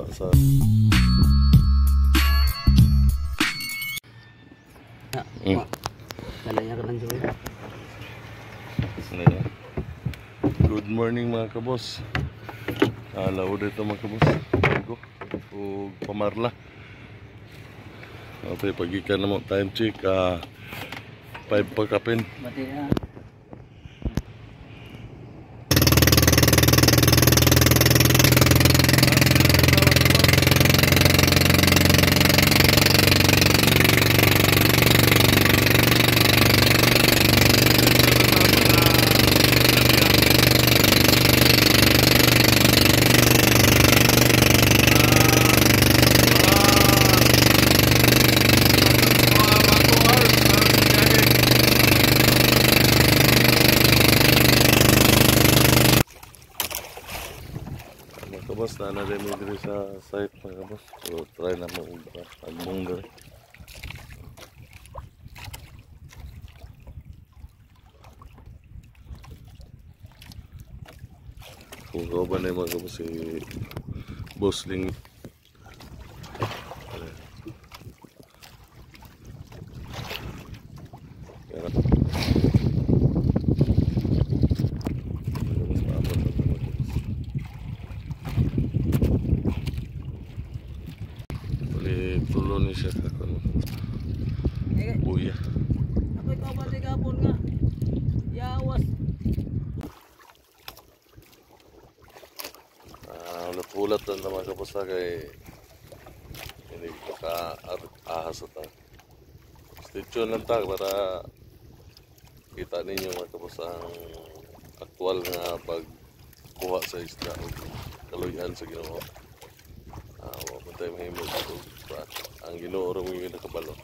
baba sa Good morning mga kabos. Alaw dito mga kabos. O pamarla. Okay, pagikan na mo time check 5 pagkapin. Kabos na rin dito sa site mga kabos. So try na mo agbong diri. Kung ba na mga kabos si Bosling. Tulo ni siya kakon. Buya. Ako ikaw ba tigapon nga? Yawas. Ulat-ulat lang naman kapos na kay hindi ka-ahas ito. Stay tuned lang tayo para kita ninyo mga kapos ang aktual nga pagkuha sa isda o kaluyan sa Ginoo. Huwag tayo mahimod ito. Ang Ginoo rin yung nakabalo.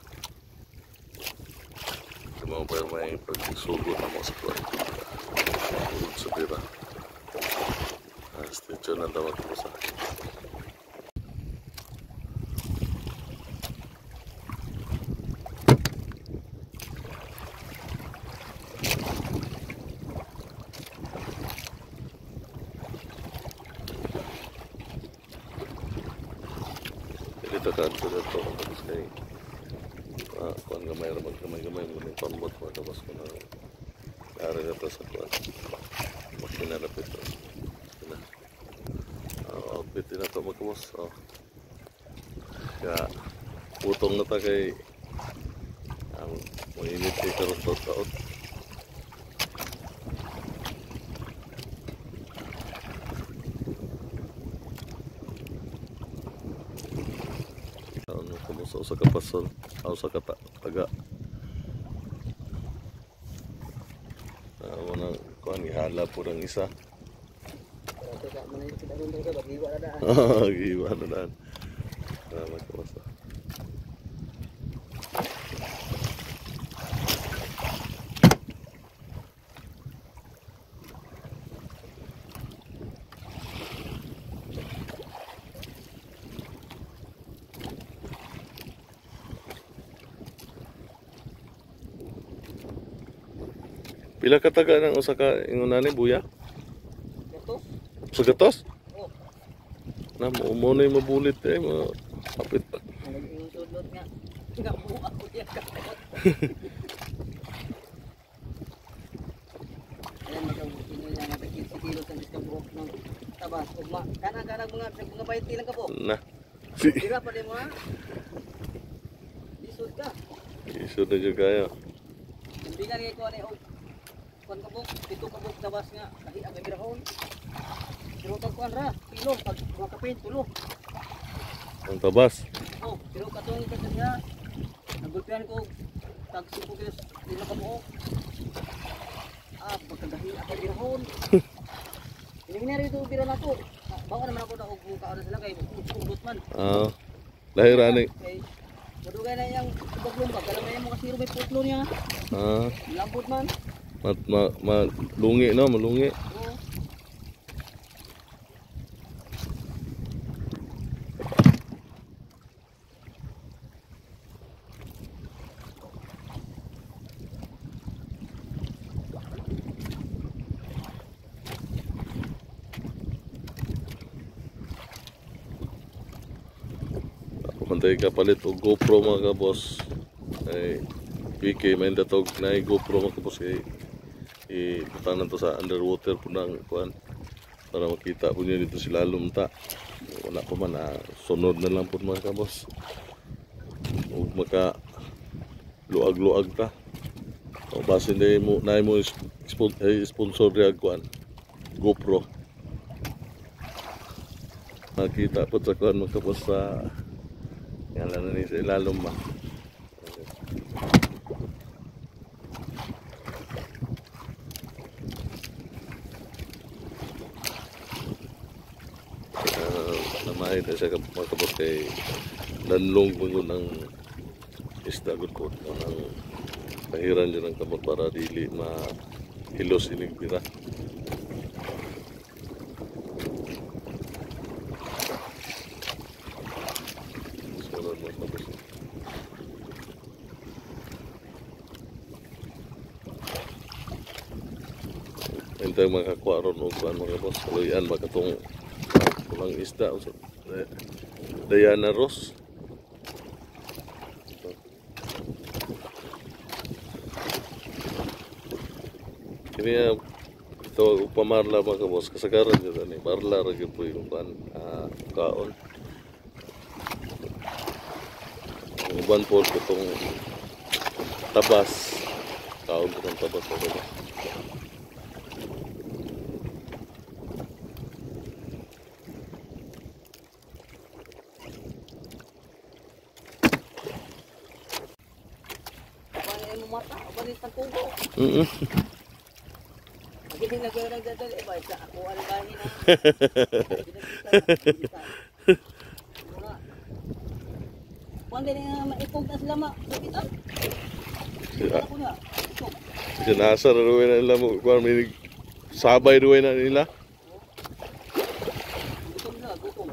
Mga pa may pagsugo na mo sa kuwan. Sa pira. Stay tuned lang dapat po sa akin. Dito ka ito dito tapos kay kuan gamay ra magkamay-gamay mo ni pambot mo tapos ko na ari dito sa kuan makina ra pito na outfit na to magkamos ya putong na ta kay ang mainit kay karon taot. Kumusta sa kapasol o sa taga manang kuan ihala po ng isa. Giwa na daan. Kumusta pila kataga ng usa ka ingunani buya? Gatos? Sa gatos? Oo. Na mo na mabulit kapit pa. Naging sudlot nga. Nga buha ko yan kakot. Ayan magkabukin nyo yan. Natakit si kilo sa iskabuhok ng tabas. Kanang-kanang mga bayti lang ka po. Na. Dira pa din mo ha? Isod ka. Isod na dyan kaya. Hindi nga rin ikaw na kuan kabuk, dito kabuk tabas nga, kahi ang gabirahon. Pero kag kuan ra, pilo, pag mga kapin, tulo. Ang tabas? Oh, pero katong kasi nga, nagulpihan ko, tag 5 kilos, dito kabuok. Pagkagahi ang gabirahon. Ini ito bira na to. Bawa naman ako na og kaano sila kay udot man. Lahira ni. Madugay na yang lumbag, kala may mga siro may putlo niya. Lambot man. Malungi no, malungi. Mantay kapalit o GoPro mga kaboss. Ay PK may datog na GoPro mga kaboss kay ibutanan to sa underwater po ng kuan para makita po niyo dito sila lumta. Wala pa man sunod na lang po mga kaboss. Ug maka luag-luag ta. O base na mo sponsor diag kuan GoPro. Nakita po sa kuan mga kaboss sa ngalan ni sa ilalom ba. Namay na siya mga kaboss kay nanlong po ng isda good po ng pahiran dyan ng kamot para dili mahilos ining pira. Sunod mga kaboss. Hintay makakuha ron o kuhan mga kaboss. Kaluyan makatong pulang isda. Diana Ross. Ini ito upamarla mga kaboss. Kasagaran dito ni marla rin po yung kaon. Ang uban po itong tabas. Kaon ko ng tabas mga kaboss. Mata, balit ang kubo. Hindi nagdadali ba sa ako ang bahin na. Pwede na maipog na sila makitan. Ako na. Sinasa na rin na nila mo. Kung may sabay rin na nila. Gutom na, gutom.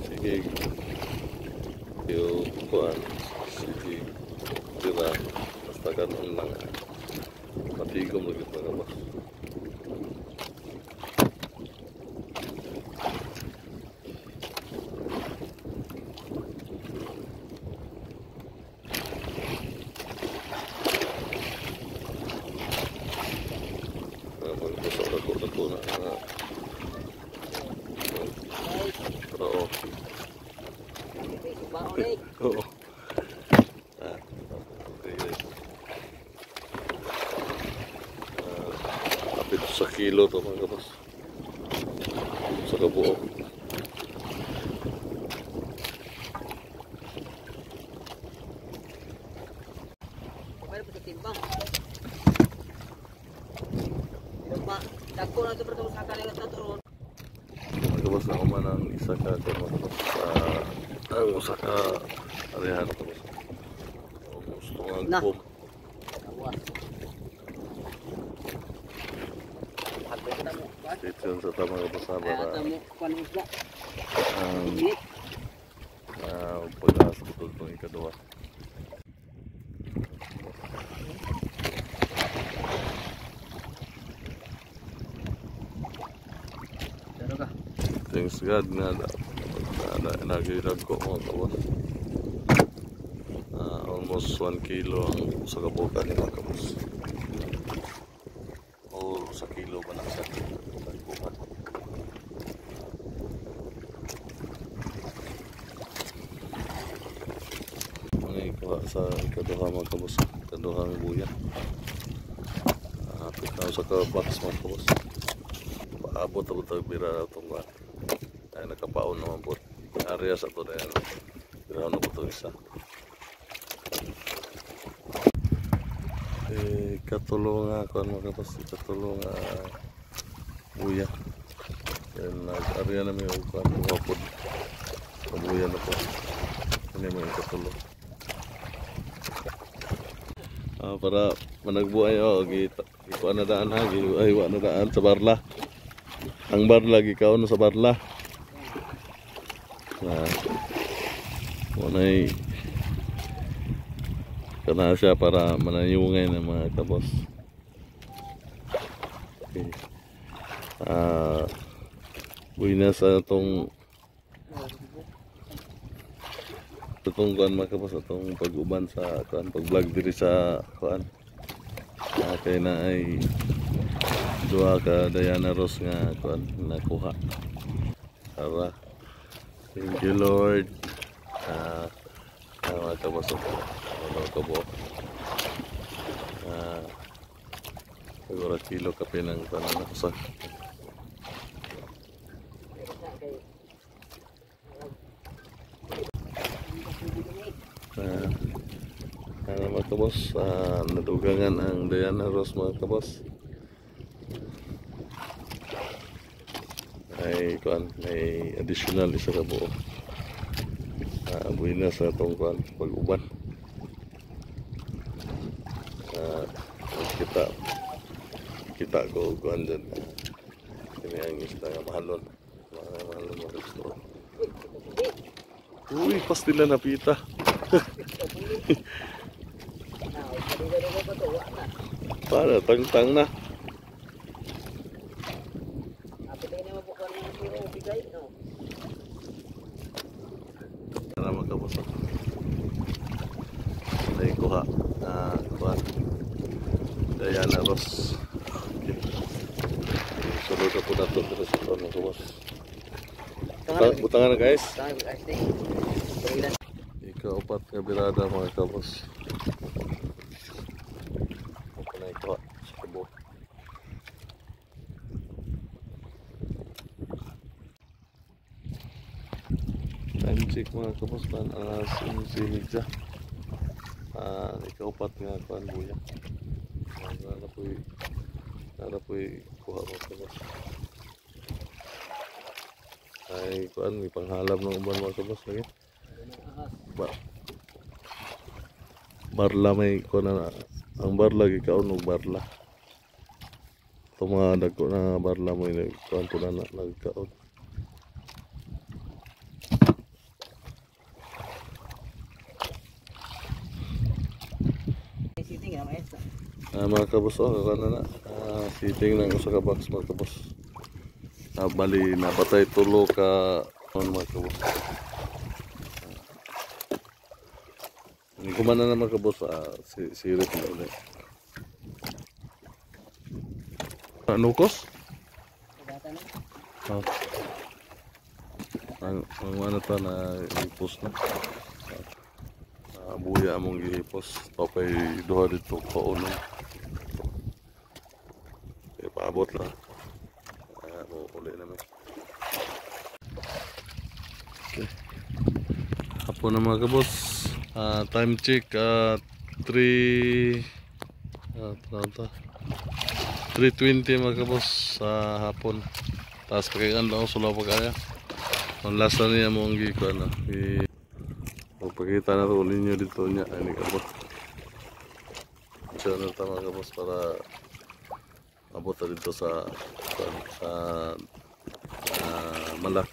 Sige yung kuhan sige tira basta ganun lang matigom lagi mga kaboss. Magpasok na oo. Oo. Kapit sa kilo to mga kaboss. Sa kabuo. Pwede po sa timbang. Dagko na ito pero sa kaliwat na turon. Mga kaboss na kuman ang isa ka ang usa ka arehan ko gusto nga pom dito sa tamang kapasa para pagkas ko itong ikaduwa. Thanks God na nagirag ko mga kaboss. Almost 1 kilo ang sa kabuka ni mga kaboss. O sa kilo ba na sa kabuka. Mga ikawa sa ikaduha mga kaboss. Ikaduhang buya. Hapit na sa ka-box mga kaboss. Paabot bira itong ba. Ay nakapaon naman po. Area sa ito na yan. Biraw na po ito isa. Katulong ako mga kapas. Katulong buya. Yan nag-area na may upan. Wapod. Kabuya na po. Ini mo yung katulong. Para managbuhay ikaw na daan ha, ay wa na daan sa barla. Ang barla ikaw no sa barla. Munay kana siya para manayungay ng mga kabos. Okay. Buhay na sa itong kuan mga kabos, itong pag-uban sa kuan, pag-vlog diri sa kuan. Kay na ay duha ka Diana Ross nga kuan nakuha. Tara. Thank you Lord. Mga kabos, mga kabo. Siguro kilo kape ng tanong sa. Mga kabos, nadugangan ang Diana Ross mga kabos. Ay kuan, may additional isa ka buo. Buhay na sa itong kuan, pag-uban. Kita ko kuan dyan. Kini ang isda nga mahalon. Mahalon mga gusto. Uy, pastila na pita. Para tang-tang na. Para magkabos. Ay kuha. Kuha. Diana Ross. Sulod na po na ito. Pero sa mga kabos. Butangan na guys. Ika-upat nga birada mga kabos. Ito na ikuha sa kabo. Time check mga kabos. Alas 11:30. Ika-upat nga kuhan buya. Nara po'y kuha mga kabos. Ay kuan may panghalab ng uban mga kabos lagi. Barla may kuan na ang barla gikaon og barla. Ito mga dagko na barla mo kuan po na nagkaon. Mga kabos kuan na sitting ng usa ka box mga kabos. Bali napatay tulo ka mga kabos. Hindi kumana na mga kabos sirit na ulit. Nukos? Ang ano ta na ipos na. Buya among gihipos. Tapay duha dito paulong. Kaya paabot lang. Uli naman. Okay. Hapon na mga kabos. Time check 3:20 mga kabos sa hapon. Tapos pagkakaan lang sulaw pa kaya. Ang last na niya mong giko na. Pagkita na ito ninyo dito niya. Ay kabos. Siya na ito mga kabos para abot dito sa Malak.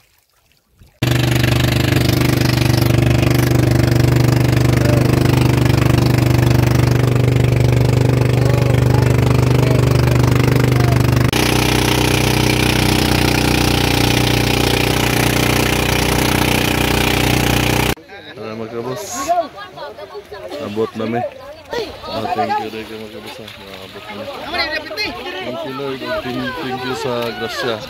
Mga kabos, abot namin. Thank you mga kabos. Abot namin. Thank you Lord. Thank you sa grasya.